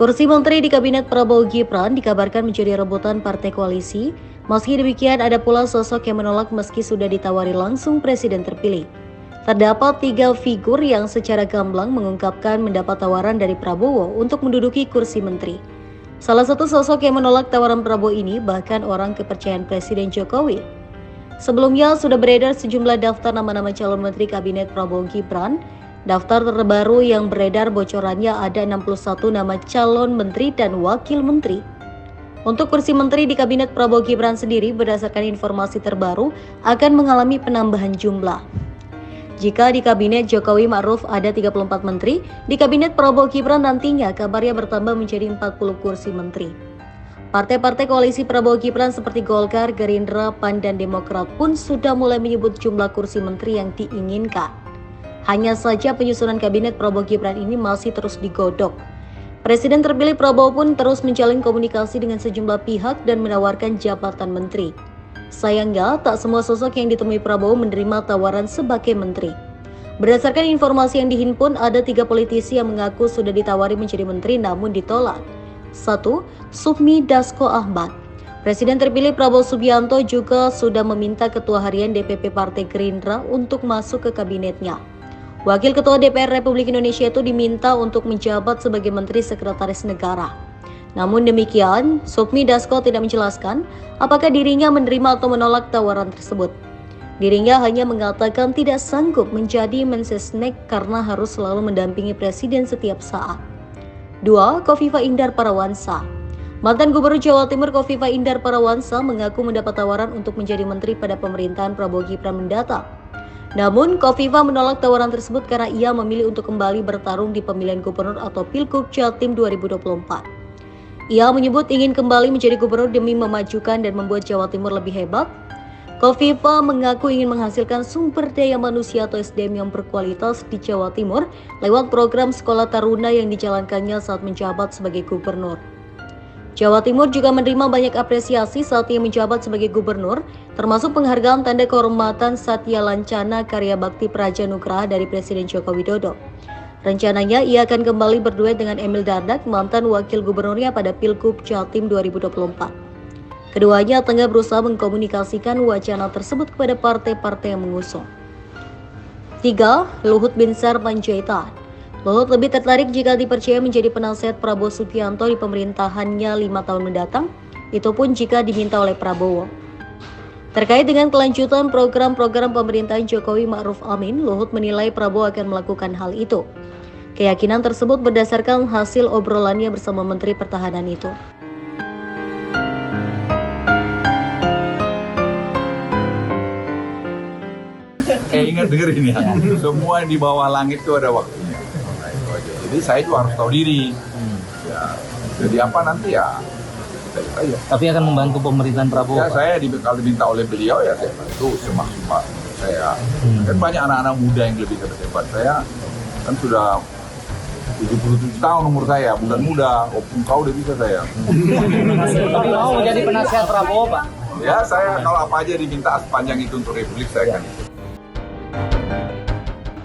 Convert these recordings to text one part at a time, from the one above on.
Kursi menteri di Kabinet Prabowo Gibran dikabarkan menjadi rebutan partai koalisi. Meski demikian, ada pula sosok yang menolak meski sudah ditawari langsung presiden terpilih. Terdapat 3 figur yang secara gamblang mengungkapkan mendapat tawaran dari Prabowo untuk menduduki kursi menteri. Salah satu sosok yang menolak tawaran Prabowo ini bahkan orang kepercayaan Presiden Jokowi. Sebelumnya sudah beredar sejumlah daftar nama-nama calon menteri Kabinet Prabowo Gibran. Daftar terbaru yang beredar bocorannya ada 61 nama calon menteri dan wakil menteri. Untuk kursi menteri di Kabinet Prabowo Gibran sendiri berdasarkan informasi terbaru akan mengalami penambahan jumlah. Jika di Kabinet Jokowi Ma'ruf ada 34 menteri, di Kabinet Prabowo Gibran nantinya kabarnya bertambah menjadi 40 kursi menteri. Partai-partai koalisi Prabowo Gibran seperti Golkar, Gerindra, PAN, dan Demokrat pun sudah mulai menyebut jumlah kursi menteri yang diinginkan. Hanya saja penyusunan Kabinet Prabowo Gibran ini masih terus digodok. Presiden terpilih Prabowo pun terus menjalin komunikasi dengan sejumlah pihak dan menawarkan jabatan menteri. Sayangnya, tak semua sosok yang ditemui Prabowo menerima tawaran sebagai menteri. Berdasarkan informasi yang dihimpun, ada 3 politisi yang mengaku sudah ditawari menjadi menteri namun ditolak. 1. Sufmi Dasko Ahmad. Presiden terpilih Prabowo Subianto juga sudah meminta Ketua Harian DPP Partai Gerindra untuk masuk ke kabinetnya. Wakil Ketua DPR Republik Indonesia itu diminta untuk menjabat sebagai Menteri Sekretaris Negara. Namun demikian, Sufmi Dasko tidak menjelaskan apakah dirinya menerima atau menolak tawaran tersebut. Dirinya hanya mengatakan tidak sanggup menjadi Mensesnek karena harus selalu mendampingi Presiden setiap saat. 2. Khofifah Indar Parawansa. Mantan Gubernur Jawa Timur Khofifah Indar Parawansa mengaku mendapat tawaran untuk menjadi menteri pada pemerintahan Prabowo Gibran mendatang. Namun, Khofifah menolak tawaran tersebut karena ia memilih untuk kembali bertarung di pemilihan gubernur atau Pilgub Jatim 2024. Ia menyebut ingin kembali menjadi gubernur demi memajukan dan membuat Jawa Timur lebih hebat. Khofifah mengaku ingin menghasilkan sumber daya manusia atau SDM yang berkualitas di Jawa Timur lewat program Sekolah Taruna yang dijalankannya saat menjabat sebagai gubernur. Jawa Timur juga menerima banyak apresiasi saat ia menjabat sebagai gubernur, termasuk penghargaan tanda kehormatan Satya Lancana Karya Bakti Praja Nugraha dari Presiden Joko Widodo. Rencananya ia akan kembali berduet dengan Emil Dardak, mantan wakil gubernurnya pada Pilgub Jatim 2024. Keduanya tengah berusaha mengkomunikasikan wacana tersebut kepada partai-partai yang mengusung. 3. Luhut Binsar Panjaitan. Luhut lebih tertarik jika dipercaya menjadi penasihat Prabowo Subianto di pemerintahannya 5 tahun mendatang, itu pun jika diminta oleh Prabowo. Terkait dengan kelanjutan program-program pemerintahan Jokowi Ma'ruf Amin, Luhut menilai Prabowo akan melakukan hal itu. Keyakinan tersebut berdasarkan hasil obrolannya bersama Menteri Pertahanan itu. Ingat dengerin ya, semua yang di bawah langit itu ada waktunya. Jadi saya juga harus tahu diri. Ya, jadi apa nanti ya kita lihat aja. Tapi akan membantu pemerintahan Prabowo. Ya saya kalau diminta oleh beliau ya saya bantu semaksimal saya. Kan banyak anak-anak muda yang lebih hebat. Saya kan sudah 77 tahun umur saya, bukan muda. Opung kau udah bisa saya. Tapi mau menjadi penasihat Prabowo, Pak? Ya saya kalau apa aja diminta sepanjang itu untuk Republik saya akan ikut.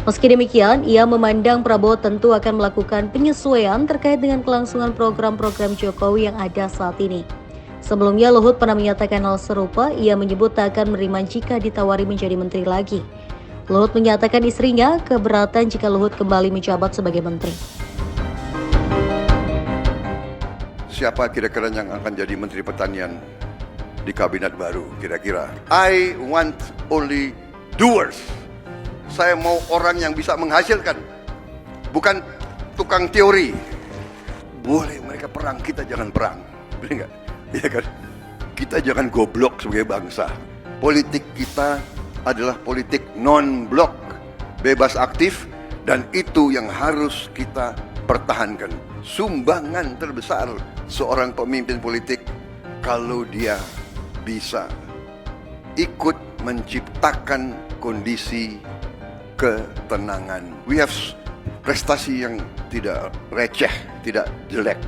Meski demikian, ia memandang Prabowo tentu akan melakukan penyesuaian terkait dengan kelangsungan program-program Jokowi yang ada saat ini. Sebelumnya, Luhut pernah menyatakan hal serupa, ia menyebut tak akan menerima jika ditawari menjadi menteri lagi. Luhut menyatakan istrinya keberatan jika Luhut kembali menjabat sebagai menteri. Siapa kira-kira yang akan jadi Menteri Pertanian di kabinet baru kira-kira? I want only doers. Saya mau orang yang bisa menghasilkan, bukan tukang teori. Boleh mereka perang, kita jangan perang, benar nggak? Iya kan? Kita jangan goblok sebagai bangsa. Politik kita adalah politik non-blok, bebas aktif, dan itu yang harus kita pertahankan. Sumbangan terbesar seorang pemimpin politik kalau dia bisa ikut menciptakan kondisi ketenangan. We have prestasi yang tidak receh, tidak jelek.